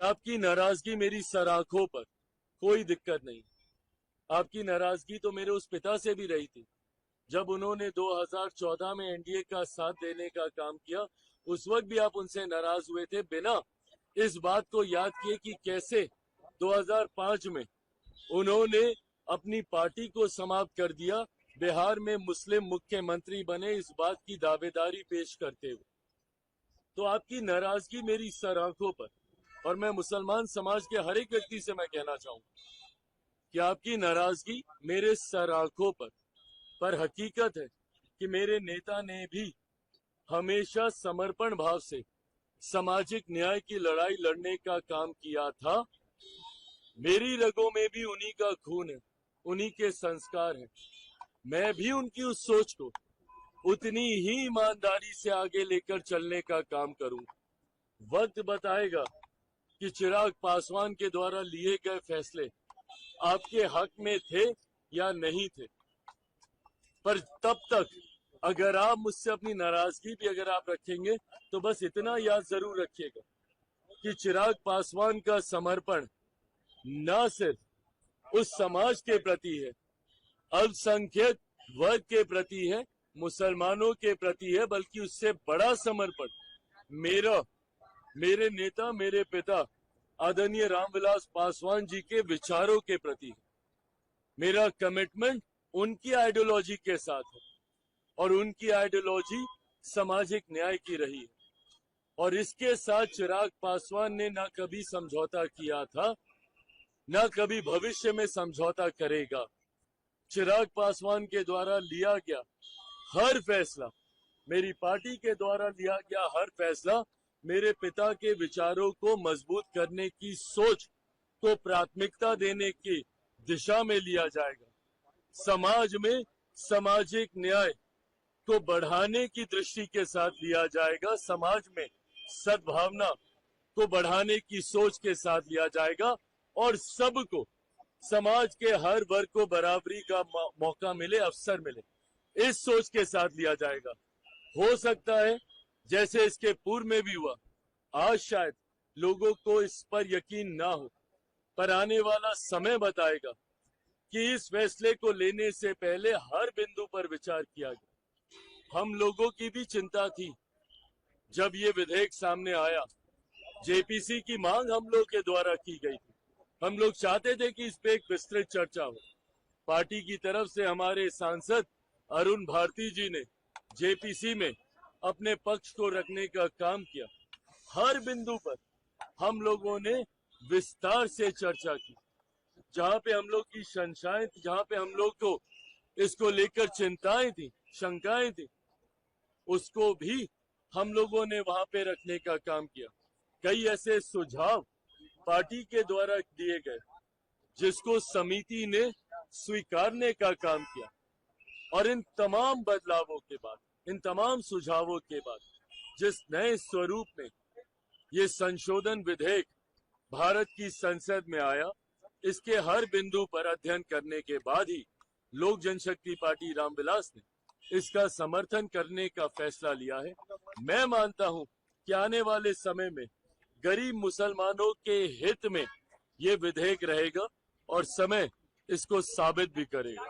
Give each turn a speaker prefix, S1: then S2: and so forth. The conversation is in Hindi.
S1: आपकी नाराजगी मेरी सराखों पर, कोई दिक्कत नहीं। आपकी नाराजगी तो मेरे उस पिता से भी रही थी जब उन्होंने 2014 में एनडीए का साथ देने का काम किया। उस वक्त भी आप उनसे नाराज हुए थे, बिना इस बात को याद किए कि कैसे 2005 में उन्होंने अपनी पार्टी को समाप्त कर दिया, बिहार में मुस्लिम मुख्यमंत्री बने इस बात की दावेदारी पेश करते हुए। तो आपकी नाराजगी मेरी सर आंखों पर, और मैं मुसलमान समाज के हर एक व्यक्ति से मैं कहना चाहूंगा कि आपकी नाराजगी मेरे सर आंखों पर हकीकत है कि मेरे नेता ने भी हमेशा समर्पण भाव से सामाजिक न्याय की लड़ाई लड़ने का काम किया था। मेरी रगों में भी उन्हीं का खून है, उन्हीं के संस्कार हैं। मैं भी उनकी उस सोच को उतनी ही ईमानदारी से आगे लेकर चलने का काम करूं। वक्त बताएगा कि चिराग पासवान के द्वारा लिए गए फैसले आपके हक में थे या नहीं थे, पर तब तक अगर आप मुझसे अपनी नाराजगी भी अगर आप रखेंगे तो बस इतना याद जरूर रखिएगा कि चिराग पासवान का समर्पण न सिर्फ उस समाज के प्रति है, अल्पसंख्यक वर्ग के प्रति है, मुसलमानों के प्रति है, बल्कि उससे बड़ा समर्पण मेरे नेता, मेरे पिता आदरणीय रामविलास पासवान जी के विचारों के प्रति है। मेरा कमिटमेंट उनकी आइडियोलॉजी के साथ है और उनकी आइडियोलॉजी सामाजिक न्याय की रही है, और इसके साथ चिराग पासवान ने ना कभी समझौता किया था, ना कभी भविष्य में समझौता करेगा। चिराग पासवान के द्वारा लिया गया हर फैसला, मेरी पार्टी के द्वारा लिया गया हर फैसला मेरे पिता के विचारों को मजबूत करने की सोच को प्राथमिकता देने की दिशा में लिया जाएगा। समाज में सामाजिक न्याय को बढ़ाने की दृष्टि के साथ लिया जाएगा, समाज में सद्भावना को बढ़ाने की सोच के साथ लिया जाएगा, और सबको, समाज के हर वर्ग को बराबरी का मौका मिले, अवसर मिले, इस सोच के साथ लिया जाएगा। हो सकता है जैसे इसके पूर्व में भी हुआ, आज शायद लोगों को इस पर यकीन ना हो, पर आने वाला समय बताएगा कि इस फैसले को लेने से पहले हर बिंदु पर विचार किया गया। हम लोगों की भी चिंता थी जब ये विधेयक सामने आया, जेपीसी की मांग हम लोग के द्वारा की गई थी। हम लोग चाहते थे कि इस पे एक विस्तृत चर्चा हो। पार्टी की तरफ से हमारे सांसद अरुण भारती जी ने जेपीसी में अपने पक्ष को रखने का काम किया। हर बिंदु पर हम लोगों ने विस्तार से चर्चा की। जहां पे हम लोग की शंकाएं थी, जहां पे हम लोग को इसको लेकर चिंताएं थी, शंकाएं थी, उसको भी हम लोगों ने वहां पे रखने का काम किया। कई ऐसे सुझाव पार्टी के द्वारा दिए गए जिसको समिति ने स्वीकारने का काम किया, और इन तमाम बदलावों के बाद, इन तमाम सुझावों के बाद जिस नए स्वरूप में ये संशोधन विधेयक भारत की संसद में आया, इसके हर बिंदु पर अध्ययन करने के बाद ही लोक जनशक्ति पार्टी रामविलास ने इसका समर्थन करने का फैसला लिया है। मैं मानता हूं कि आने वाले समय में गरीब मुसलमानों के हित में ये विधेयक रहेगा, और समय इसको साबित भी करेगा।